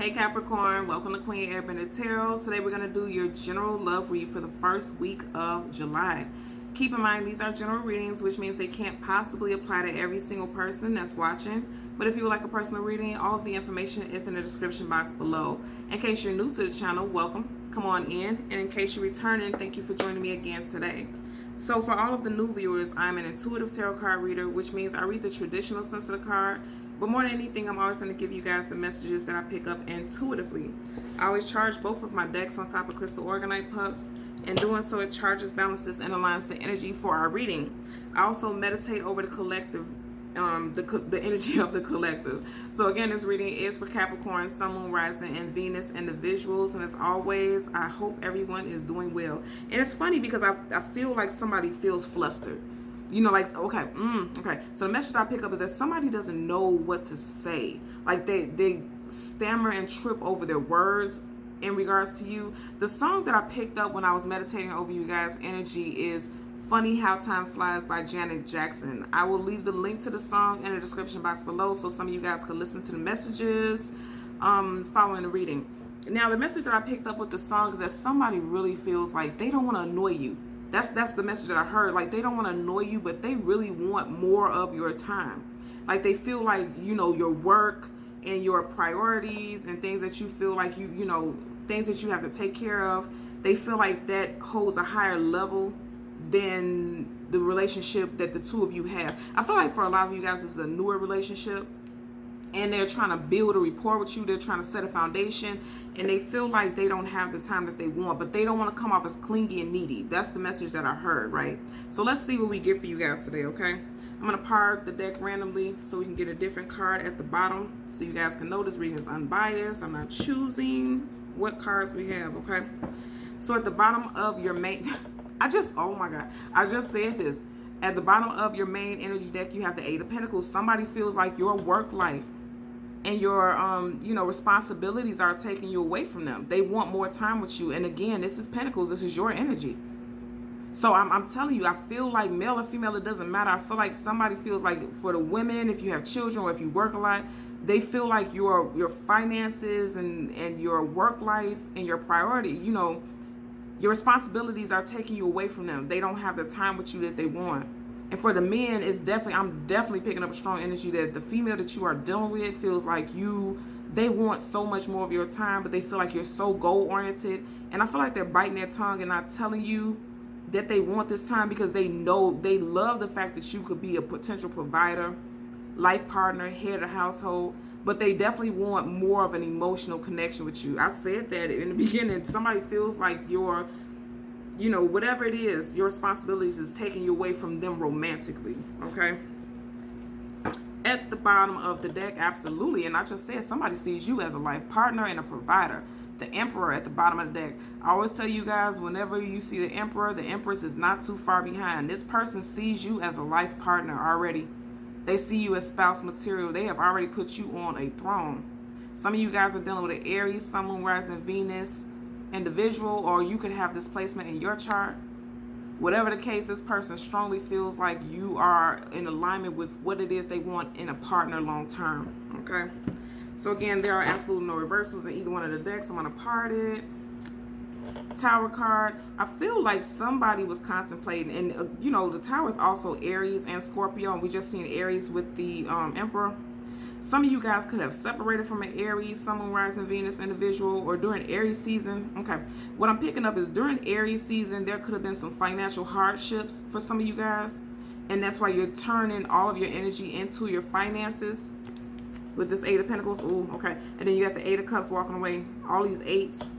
Hey Capricorn, welcome to Queen Airbender Tarot. Today we're going to do your general love read for the first week of July. Keep in mind these are general readings, which means they can't possibly apply to every single person that's watching. But if you would like a personal reading, all of the information is in the description box below. In case you're new to the channel, welcome. Come on in. And in case you're returning, thank you for joining me again today. So for all of the new viewers, I'm an intuitive tarot card reader, which means I read the traditional sense of the card. But more than anything, I'm always going to give you guys the messages that I pick up intuitively. I always charge both of my decks on top of crystal organite pucks. In doing so, it charges, balances, and aligns the energy for our reading. I also meditate over the collective, the energy of the collective. So again, this reading is for Capricorn, Sun, Moon, Rising, and Venus individuals. And as always, I hope everyone is doing well. And it's funny because I feel like somebody feels flustered. You know, like, okay. So the message I pick up is that somebody doesn't know what to say. Like they stammer and trip over their words in regards to you. The song that I picked up when I was meditating over you guys' energy is Funny How Time Flies by Janet Jackson. I will leave the link to the song in the description box below so some of you guys can listen to the messages following the reading. Now, the message that I picked up with the song is that somebody really feels like they don't want to annoy you. That's the message that I heard. Like, they don't want to annoy you, but they really want more of your time. Like, they feel like, you know, your work and your priorities and things that you feel like you know, things that you have to take care of, they feel like that holds a higher level than the relationship that the two of you have. I feel like for a lot of you guys, it's a newer relationship. And they're trying to build a rapport with you. They're trying to set a foundation. And they feel like they don't have the time that they want. But they don't want to come off as clingy and needy. That's the message that I heard, right? So let's see what we get for you guys today, okay? I'm going to part the deck randomly so we can get a different card at the bottom. So you guys can know this reading is unbiased. I'm not choosing what cards we have, okay? So at the bottom of your main... oh my God. I just said this. At the bottom of your main energy deck, you have the Eight of Pentacles. Somebody feels like your work life and your responsibilities are taking you away from them. They want more time with you. And again, this is Pentacles. This is your energy. So I'm telling you, I feel like male or female, it doesn't matter. I feel like somebody feels like, for the women, if you have children or if you work a lot, they feel like your finances and your work life and your priority, you know, your responsibilities are taking you away from them. They don't have the time with you that they want. And for the men, I'm definitely picking up a strong energy that the female that you are dealing with feels like they want so much more of your time, but they feel like you're so goal-oriented. And I feel like they're biting their tongue and not telling you that they want this time because they know, they love the fact that you could be a potential provider, life partner, head of the household, but they definitely want more of an emotional connection with you. I said that in the beginning. Somebody feels like your, you know, whatever it is, your responsibilities is taking you away from them romantically, okay? At the bottom of the deck, absolutely. And I just said somebody sees you as a life partner and a provider. The Emperor at the bottom of the deck. I always tell you guys, whenever you see the Emperor, the Empress is not too far behind. This person sees you as a life partner already. They see you as spouse material. They have already put you on a throne. Some of you guys are dealing with an Aries, Sun, Moon, Rising, Venus individual, or you could have this placement in your chart. Whatever the case, this person strongly feels like you are in alignment with what it is they want in a partner long term, okay? So again, there are absolutely no reversals in either one of the decks. I'm going to part it. Tower card. I feel like somebody was contemplating, and you know, the Tower is also Aries and Scorpio, and we just seen Aries with the Emperor. Some of you guys could have separated from an Aries, Sun, Moon, Rising, Venus individual, or during Aries season. Okay, what I'm picking up is during Aries season, there could have been some financial hardships for some of you guys, and that's why you're turning all of your energy into your finances with this Eight of Pentacles. Ooh, okay, and then you got the Eight of Cups walking away. All these eights.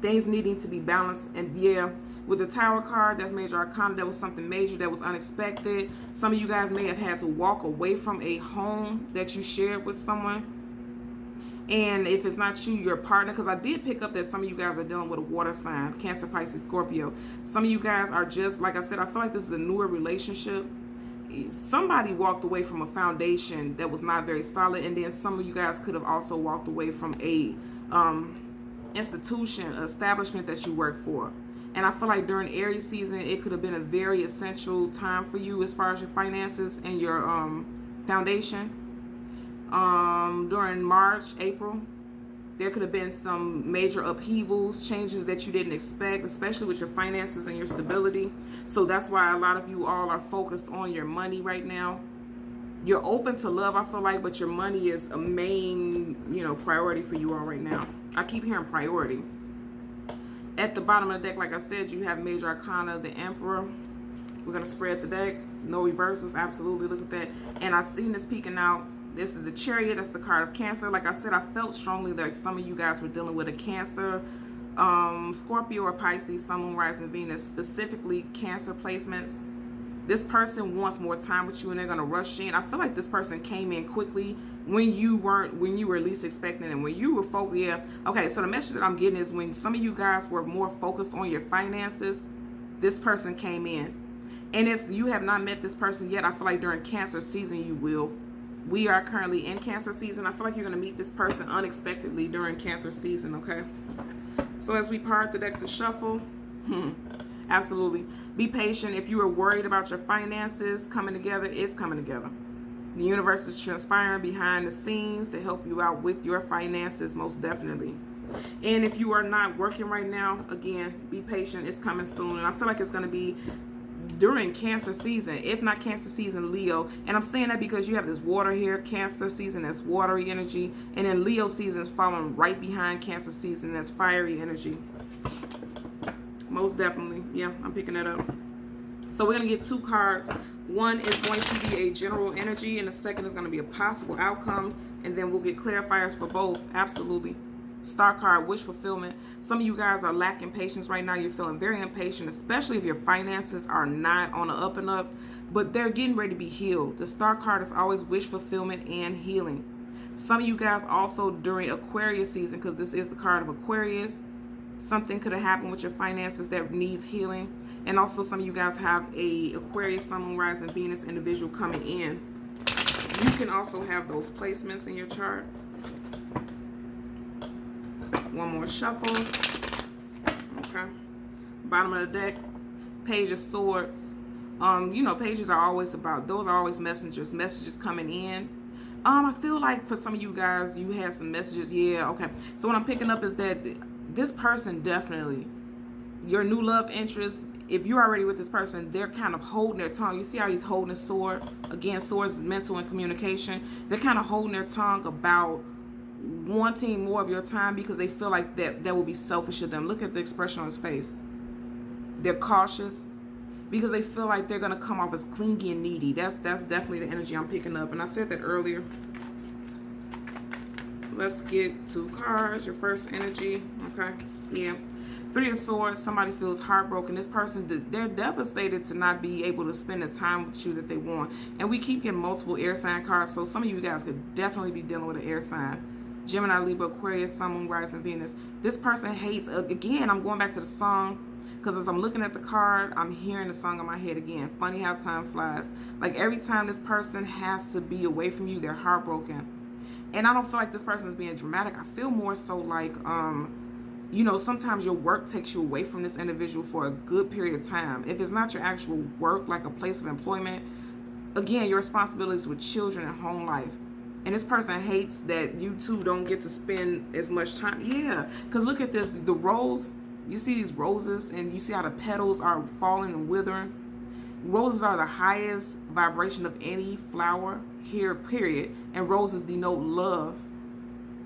Things needing to be balanced. And yeah, with the Tower card, that's major arcana. That was something major that was unexpected. Some of you guys may have had to walk away from a home that you shared with someone. And if it's not you, your partner, because I did pick up that some of you guys are dealing with a water sign, Cancer, Pisces, Scorpio. Some of you guys are just, like I said, I feel like this is a newer relationship. Somebody walked away from a foundation that was not very solid. And then some of you guys could have also walked away from a institution, establishment that you work for. And I feel like during Aries season, it could have been a very essential time for you as far as your finances and your foundation. During March, April, There could have been some major upheavals, changes that you didn't expect, especially with your finances and your stability. So that's why a lot of you all are focused on your money right now. You're open to love, I feel like, but your money is a main, priority for you all right now. I keep hearing priority. At the bottom of the deck, like I said, you have Major Arcana, the Emperor. We're going to spread the deck. No reversals, absolutely. Look at that. And I've seen this peeking out. This is the Chariot. That's the card of Cancer. Like I said, I felt strongly that some of you guys were dealing with a Cancer, Scorpio or Pisces, Sun, Moon, Rising, Venus, specifically Cancer placements. This person wants more time with you and they're going to rush in. I feel like this person came in quickly when you were least expecting it. And when you were focused, yeah. Okay, so the message that I'm getting is when some of you guys were more focused on your finances, this person came in. And if you have not met this person yet, I feel like during Cancer season you will. We are currently in Cancer season. I feel like you're going to meet this person unexpectedly during Cancer season, okay? So as we part the deck to shuffle, absolutely. Be patient. If you are worried about your finances coming together, it's coming together. The universe is transpiring behind the scenes to help you out with your finances, most definitely. And if you are not working right now, again, be patient. It's coming soon. And I feel like it's going to be during Cancer season, if not Cancer season, Leo. And I'm saying that because you have this water here. Cancer season, that's watery energy. And then Leo season is following right behind Cancer season, that's fiery energy. Most definitely. Yeah, I'm picking that up. So we're going to get two cards. One is going to be a general energy, and the second is going to be a possible outcome. And then we'll get clarifiers for both. Absolutely. Star card, wish fulfillment. Some of you guys are lacking patience right now. You're feeling very impatient, especially if your finances are not on the up and up, but they're getting ready to be healed. The star card is always wish fulfillment and healing. Some of you guys also during Aquarius season, because this is the card of Aquarius, something could have happened with your finances that needs healing. And also some of you guys have a Aquarius, Sun, Moon, Rising, Venus individual coming in. You can also have those placements in your chart. One more shuffle. Okay. Bottom of the deck, Page of Swords. Pages are always about, those are always messages coming in. I feel like for some of you guys, you had some messages. Yeah, okay. So what I'm picking up is that this person definitely, your new love interest, if you're already with this person, they're kind of holding their tongue. You see how he's holding a sword? Again, swords is mental and communication. They're kind of holding their tongue about wanting more of your time because they feel like that will be selfish of them. Look at the expression on his face. They're cautious because they feel like they're going to come off as clingy and needy. That's definitely the energy I'm picking up. And I said that earlier. Let's get two cards. Your first energy. Okay. Yeah. Three of Swords. Somebody feels heartbroken. This person, they're devastated to not be able to spend the time with you that they want. And we keep getting multiple air sign cards. So some of you guys could definitely be dealing with an air sign. Gemini, Libra, Aquarius, Sun, Moon, Rising, Venus. This person hates, again, I'm going back to the song, because as I'm looking at the card, I'm hearing the song in my head again. Funny how time flies. Like every time this person has to be away from you, they're heartbroken. And I don't feel like this person is being dramatic. I feel more so like, sometimes your work takes you away from this individual for a good period of time. If it's not your actual work, like a place of employment, again, your responsibilities with children and home life. And this person hates that you two don't get to spend as much time. Yeah, because look at this. The rose, you see these roses and you see how the petals are falling and withering. Roses are the highest vibration of any flower here, period. And roses denote love.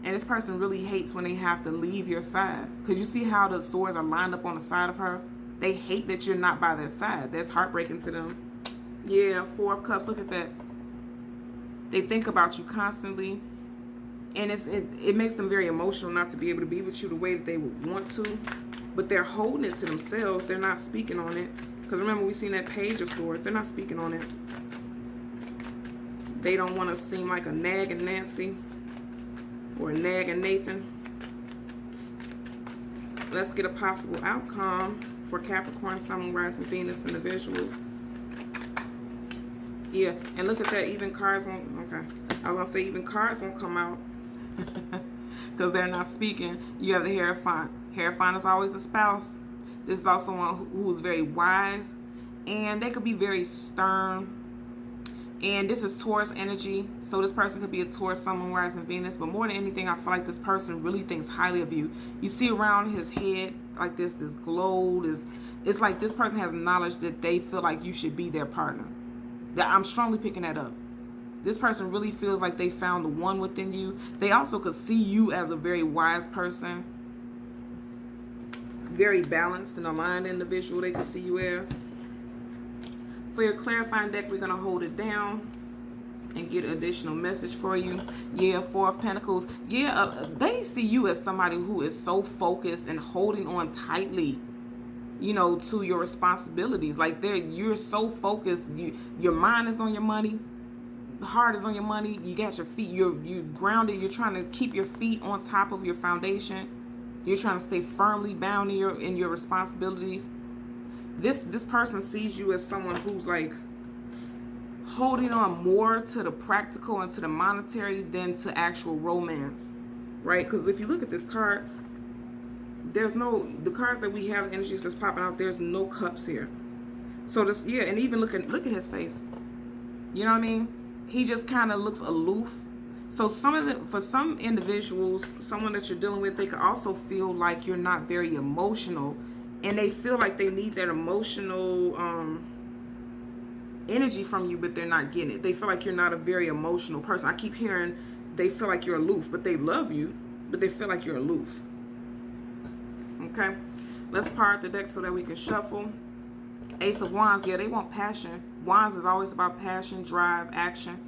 And this person really hates when they have to leave your side. Because you see how the swords are lined up on the side of her? They hate that you're not by their side. That's heartbreaking to them. Yeah, Four of Cups. Look at that. They think about you constantly, and it makes them very emotional not to be able to be with you the way that they would want to, but they're holding it to themselves. They're not speaking on it, because remember, we seen that Page of Swords. They're not speaking on it. They don't want to seem like a nagging Nancy or a nagging Nathan. Let's get a possible outcome for Capricorn, Sun, Moon, Rising, Venus individuals. Yeah, and look at that. Even cards won't. Okay, I was gonna say even cards won't come out because they're not speaking. You have the Hierophant. Hierophant is always a spouse. This is also one who's very wise, and they could be very stern. And this is Taurus energy. So this person could be a Taurus, Sun, Moon, Rising, Venus. But more than anything, I feel like this person really thinks highly of you. You see around his head like this glow. It's like this person has knowledge that they feel like you should be their partner. I'm strongly picking that up. This person really feels like they found the one within you. They also could see you as a very wise person. Very balanced and aligned individual they could see you as. For your clarifying deck, we're going to hold it down and get an additional message for you. Yeah, Four of Pentacles. Yeah, they see you as somebody who is so focused and holding on tightly, you know, to your responsibilities. Like you're so focused. Your mind is on your money. Heart is on your money. You got your feet. You're grounded. You're trying to keep your feet on top of your foundation. You're trying to stay firmly bound in your responsibilities. This person sees you as someone who's like holding on more to the practical and to the monetary than to actual romance, right? Because if you look at this card, the cards that we have, the energies that's popping out, there's no cups here. So this, yeah, and even look at his face. You know what I mean? He just kind of looks aloof. So for some individuals, someone that you're dealing with, they could also feel like you're not very emotional. And they feel like they need that emotional energy from you, but they're not getting it. They feel like you're not a very emotional person. I keep hearing they feel like you're aloof, but they love you, but they feel like you're aloof. Okay, let's part the deck so that we can shuffle. Ace of Wands, yeah, they want passion. Wands is always about passion, drive, action.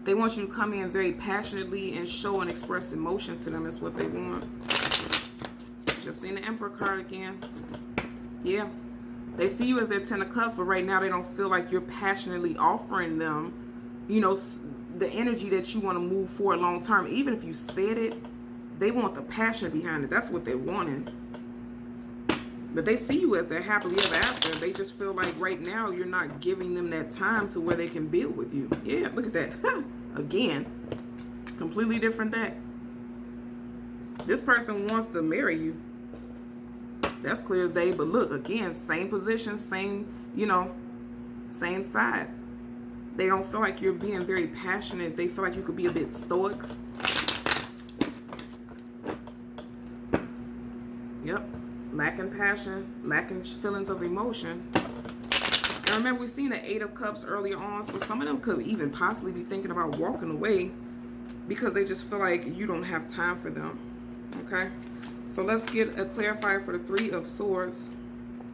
They want you to come in very passionately and show and express emotion to them is what they want. Just seen the Emperor card again. Yeah. They see you as their Ten of Cups, but right now they don't feel like you're passionately offering them, you know, the energy that you want to move forward long term. Even if you said it, they want the passion behind it. That's what they're wanting. But they see you as their happily ever after. They just feel like right now you're not giving them that time to where they can build with you. Yeah, look at that. Again, completely different deck. This person wants to marry you. That's clear as day. But look, again, same position, same, you know, same side. They don't feel like you're being very passionate. They feel like you could be a bit stoic. Yep. Lacking passion, lacking feelings of emotion. And remember, we've seen the Eight of Cups earlier on. So some of them could even possibly be thinking about walking away because they just feel like you don't have time for them. Okay, so let's get a clarifier for the Three of Swords.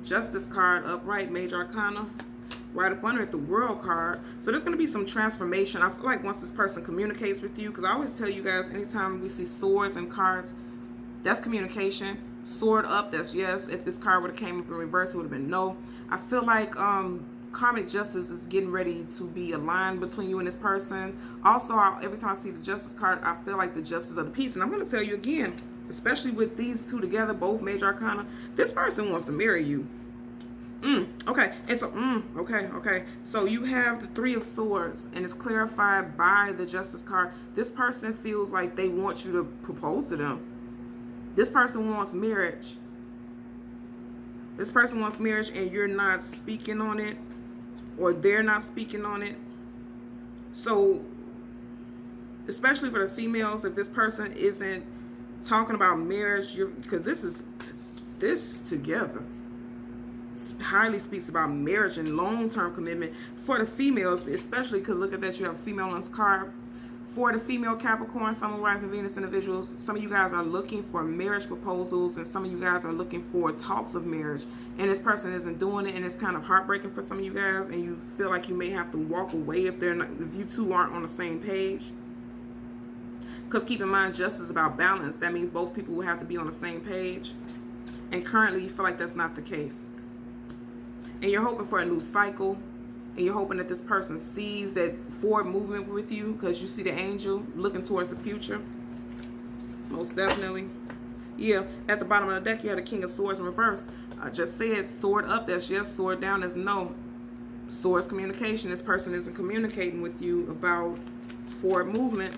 Justice card upright, Major Arcana. Right up under it, the World card. So there's going to be some transformation. I feel like once this person communicates with you, because I always tell you guys, anytime we see swords and cards, that's communication. Sword up, that's yes. If this card would have came up in reverse, it would have been no. I feel like karmic justice is getting ready to be aligned between you and this person. Also, every time I see the Justice card, I feel like the justice of the peace. And I'm going to tell you again, especially with these two together, both Major Arcana, this person wants to marry you. Okay, and so, okay. So you have the Three of Swords, and it's clarified by the Justice card. This person feels like they want you to propose to them. This person wants marriage. This person wants marriage, and you're not speaking on it, or they're not speaking on it. So, especially for the females, if this person isn't talking about marriage, because this together highly speaks about marriage and long-term commitment for the females, especially because look at that, you have a female on this card. For the female Capricorn, Sun, Moon, Rising, Venus individuals, some of you guys are looking for marriage proposals, and some of you guys are looking for talks of marriage, and this person isn't doing it, and it's kind of heartbreaking for some of you guys, and you feel like you may have to walk away if you two aren't on the same page. Because keep in mind, justice is about balance. That means both people will have to be on the same page, and currently you feel like that's not the case. And you're hoping for a new cycle, and you're hoping that this person sees that forward movement with you because you see the angel looking towards the future. Most definitely. Yeah, at the bottom of the deck, you had the King of Swords in reverse. I just said sword up, that's yes. Sword down, that's no. Swords communication. This person isn't communicating with you about forward movement.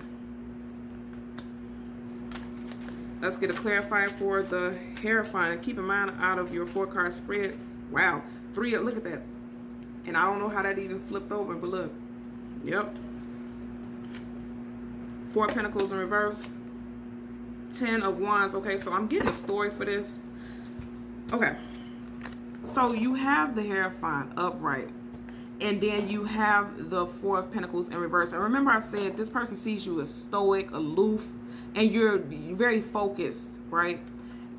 Let's get a clarifier for the Hierophant. Keep in mind, out of your 4-card spread, wow, look at that. And I don't know how that even flipped over, but look, Yep. Four of Pentacles in reverse. 10 of Wands. Okay, so I'm getting a story for this. Okay. So you have the Hierophant upright. And then you have the Four of Pentacles in reverse. And remember I said this person sees you as stoic, aloof, and you're very focused, right?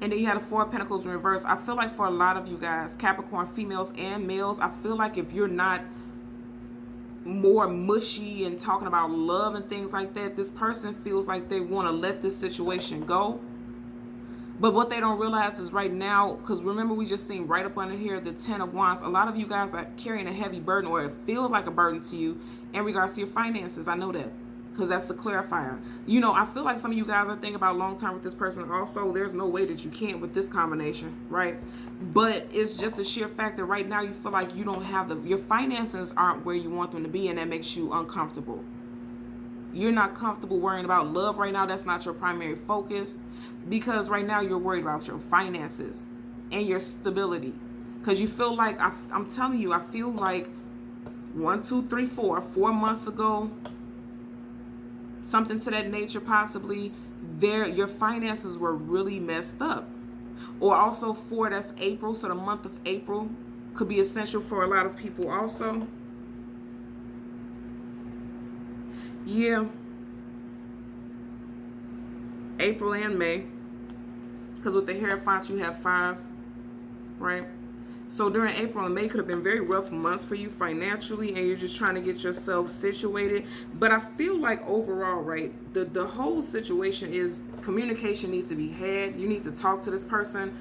And then you have the Four of Pentacles in reverse. I feel like for a lot of you guys, Capricorn females and males, I feel like if you're not more mushy and talking about love and things like that, this person feels like they want to let this situation go. But what they don't realize is right now, because remember we just seen right up under here the 10 of Wands, a lot of you guys are carrying a heavy burden, or it feels like a burden to you in regards to your finances. I know that, because that's the clarifier. You know, I feel like some of you guys are thinking about long term with this person also. There's no way that you can't with this combination, right? But it's just a sheer fact that right now you feel like you don't have your finances aren't where you want them to be, and that makes you uncomfortable. You're not comfortable worrying about love right now. That's not your primary focus, because right now you're worried about your finances and your stability. Because you feel like, I'm telling you, I feel like 4 months ago, something to that nature possibly, your finances were really messed up. Or also 4, that's April, so the month of April could be essential for a lot of people also. Yeah, April and May, because with the Hierophant you have 5, right? So during April and May could have been very rough months for you financially, and you're just trying to get yourself situated. But I feel like overall, right, the whole situation is communication needs to be had. You need to talk to this person,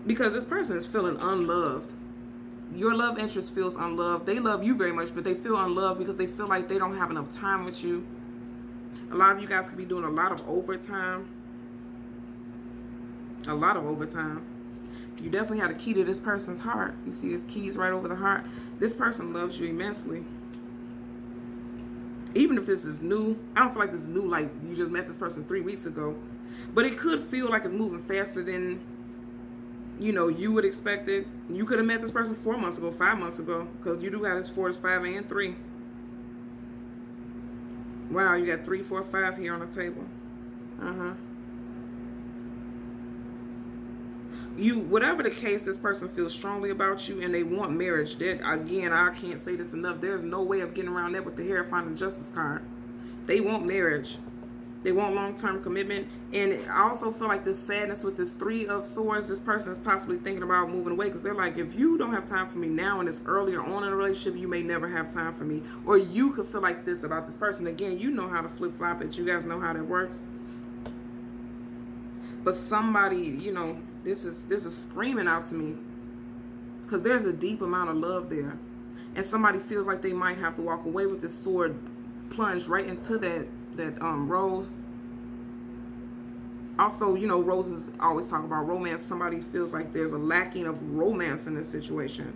because this person is feeling unloved. Your love interest feels unloved. They love you very much, but they feel unloved because they feel like they don't have enough time with you. A lot of you guys could be doing a lot of overtime. A lot of overtime. You definitely had a key to this person's heart. You see his keys right over the heart. This person loves you immensely. Even if this is new, I don't feel like this is new, like you just met this person 3 weeks ago. But it could feel like it's moving faster than, you know, you would expect it. You could have met this person 4 months ago, 5 months ago, because you do have this 4, 5, and 3. Wow, you got 3, 4, 5 here on the table. Whatever the case, this person feels strongly about you and they want marriage. That, again, I can't say this enough. There's no way of getting around that with the Hierophant and Justice card. They want marriage. They want long-term commitment. And I also feel like this sadness with this 3 of Swords, this person is possibly thinking about moving away, because they're like, if you don't have time for me now and it's earlier on in a relationship, you may never have time for me. Or you could feel like this about this person. Again, you know how to flip-flop it. You guys know how that works. But somebody, you know, this is screaming out to me, because there's a deep amount of love there. And somebody feels like they might have to walk away with this sword plunged right into that rose. Also, you know, roses always talk about romance. Somebody feels like there's a lacking of romance in this situation.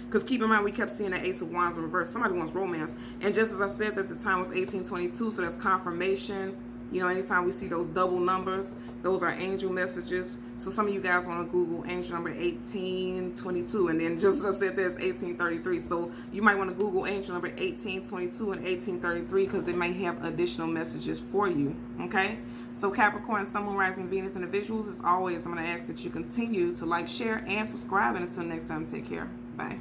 Because keep in mind, we kept seeing the Ace of Wands in reverse. Somebody wants romance. And just as I said that the time was 1822, so that's confirmation. You know, anytime we see those double numbers, those are angel messages. So some of you guys want to Google angel number 1822. And then just as I said, there's 1833. So you might want to Google angel number 1822 and 1833, because it might have additional messages for you. Okay? So Capricorn, Sun, Moon, Rising, Venus individuals, as always, I'm going to ask that you continue to like, share, and subscribe. And until next time, take care. Bye.